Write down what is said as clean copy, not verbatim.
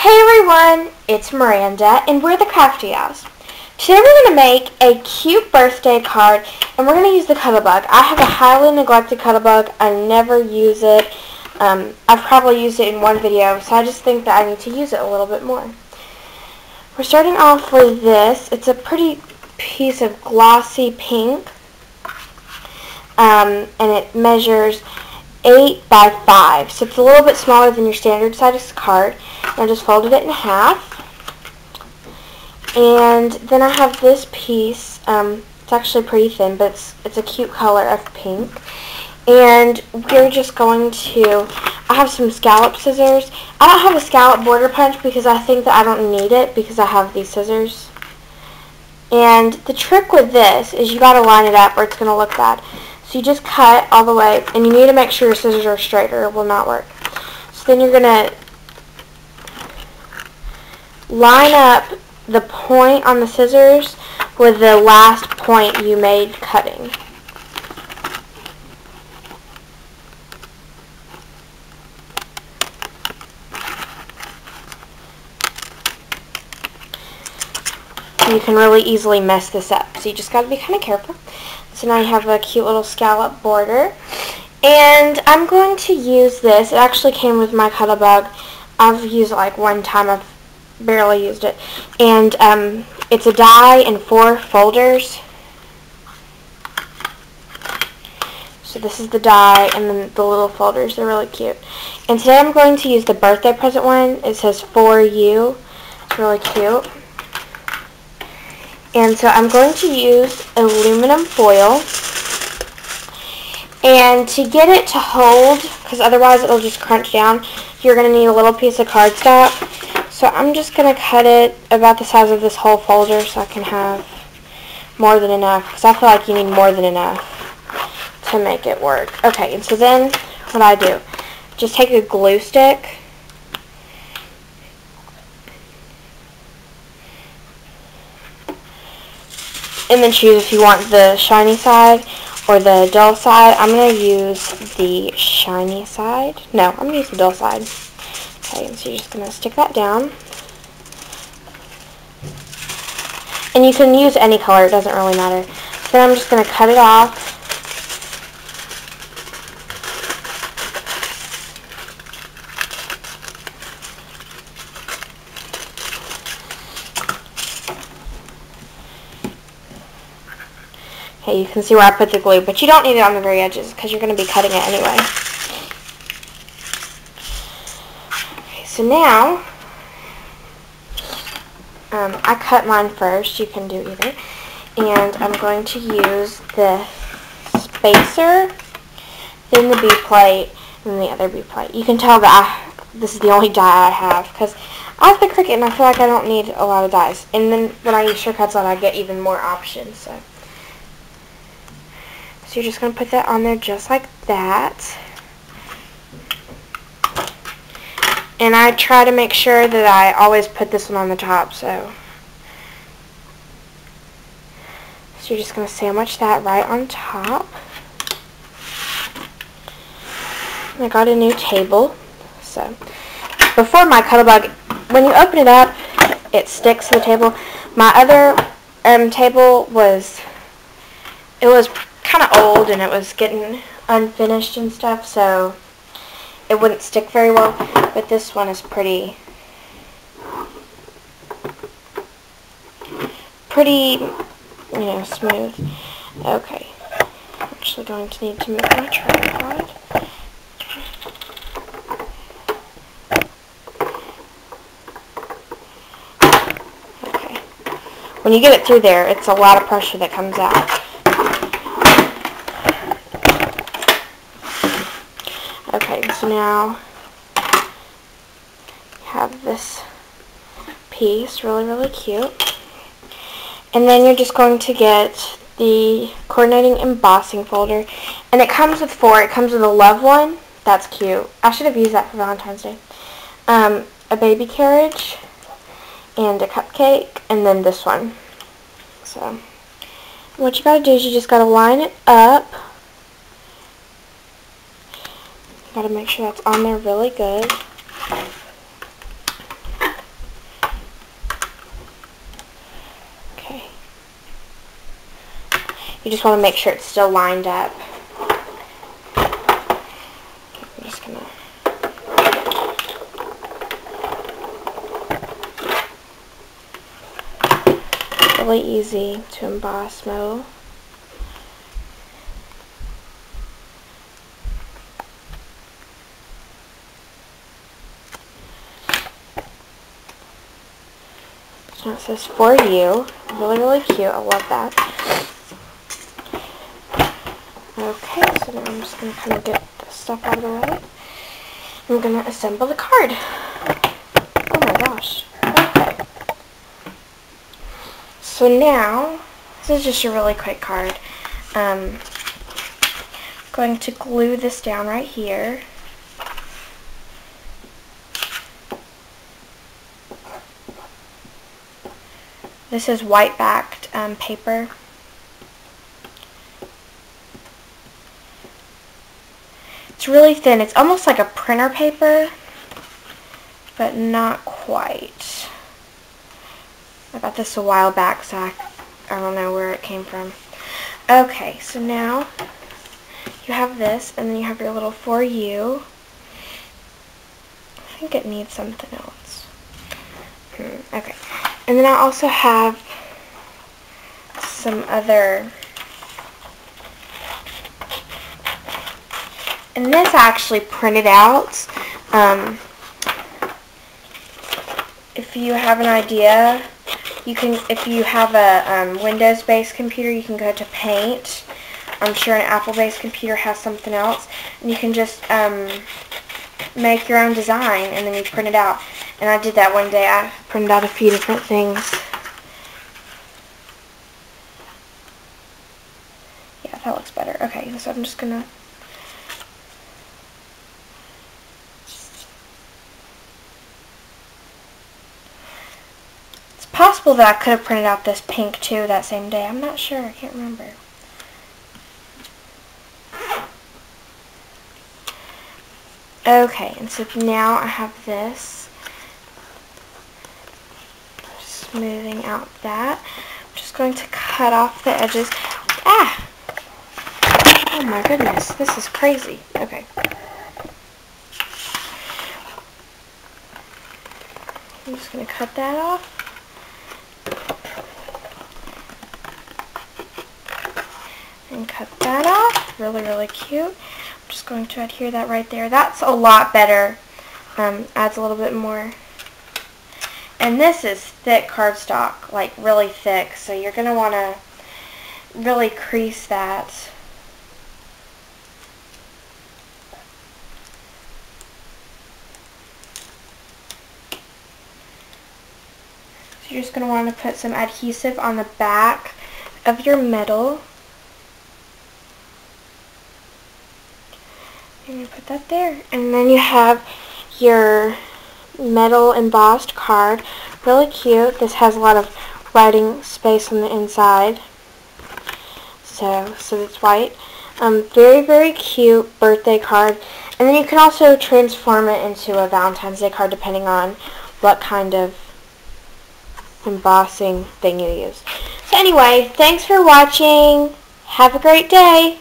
Hey everyone, it's Miranda and we're the Crafty Owls. Today we're going to make a cute birthday card and we're going to use the Cuttlebug. I have a highly neglected Cuttlebug. I never use it. I've probably used it in one video, so I just think that I need to use it a little bit more. We're starting off with this. It's a pretty piece of glossy pink and it measures 8 by 5, so it's a little bit smaller than your standard size card. I just folded it in half, and then I have this piece. It's actually pretty thin, but it's a cute color of pink. And we're just going to, I have some scallop scissors. I don't have a scallop border punch because I think that I don't need it because I have these scissors. And the trick with this is you got to line it up or it's going to look bad. So you just cut all the way, and you need to make sure your scissors are straight or it will not work. So then you're going to line up the point on the scissors with the last point you made cutting. You can really easily mess this up, so you just got to be kind of careful. So now you have a cute little scallop border. And I'm going to use this. It actually came with my Cuttlebug. I've used it like one time. I've barely used it. And it's a die in 4 folders. So this is the die and then the little folders. They're really cute. And today I'm going to use the birthday present one. It says for you. It's really cute. And so I'm going to use aluminum foil, and to get it to hold, because otherwise it'll just crunch down, you're going to need a little piece of cardstock. So I'm just going to cut it about the size of this whole folder so I can have more than enough, because I feel like you need more than enough to make it work. Okay, and so then what I do, just take a glue stick, and then choose if you want the shiny side or the dull side. I'm going to use the shiny side. No, I'm going to use the dull side. Okay, so you're just going to stick that down. And you can use any color, it doesn't really matter. So then I'm just going to cut it off. Okay, you can see where I put the glue, but you don't need it on the very edges because you're going to be cutting it anyway. Okay, so now, I cut mine first. You can do either. And I'm going to use the spacer, then the B-plate, and then the other B-plate. You can tell that this is the only die I have because I have the Cricut and I feel like I don't need a lot of dies. And then when I use Shortcuts on, I get even more options. So you're just going to put that on there just like that. And I try to make sure that I always put this one on the top. So you're just going to sandwich that right on top. And I got a new table. So before my Cuttlebug, when you open it up, it sticks to the table. My other table was kind of old and it was getting unfinished and stuff, so it wouldn't stick very well, but this one is pretty, you know, smooth. Okay, I'm actually going to need to move my tripod. Okay, when you get it through there, it's a lot of pressure that comes out. Okay, so now you have this piece, really cute. And then you're just going to get the coordinating embossing folder. And it comes with 4. It comes with a love one. That's cute. I should have used that for Valentine's Day. A baby carriage and a cupcake, and then this one. So what you gotta do is you just gotta line it up. Gotta make sure that's on there really good. You just want to make sure it's still lined up. I'm just going to... Really easy to emboss, Mo. So it says for you. Really, really cute. I love that. Okay, so now I'm just going to kind of get this stuff out of the way. I'm going to assemble the card. Oh my gosh. Okay. So now, this is just a really quick card. Going to glue this down right here. This is white backed paper. It's really thin. It's almost like a printer paper, but not quite. I got this a while back, so I don't know where it came from. Okay, so now you have this, and then you have your little for you. I think it needs something else. Okay, and then I also have some other, and this I actually printed out. If you have an idea, you can, if you have a Windows-based computer, you can go to Paint. I'm sure an Apple-based computer has something else, and you can just make your own design, and then you print it out. And I did that one day. I printed out a few different things. Yeah, that looks better. Okay, so I'm just gonna... It's possible that I could have printed out this pink too that same day. I'm not sure. I can't remember. Okay, and so now I have this. Smoothing out that. I'm just going to cut off the edges. Ah! Oh my goodness, this is crazy. Okay. I'm just going to cut that off. And cut that off. Really, really cute. I'm just going to adhere that right there. That's a lot better. Adds a little bit more. And this is thick cardstock, like really thick, so you're going to want to really crease that. So you're just going to want to put some adhesive on the back of your metal. And you put that there. And then you have your metal embossed card. Really cute. This has a lot of writing space on the inside. So it's white. Very, very cute birthday card. And then you can also transform it into a Valentine's Day card depending on what kind of embossing thing you use. So anyway, thanks for watching. Have a great day.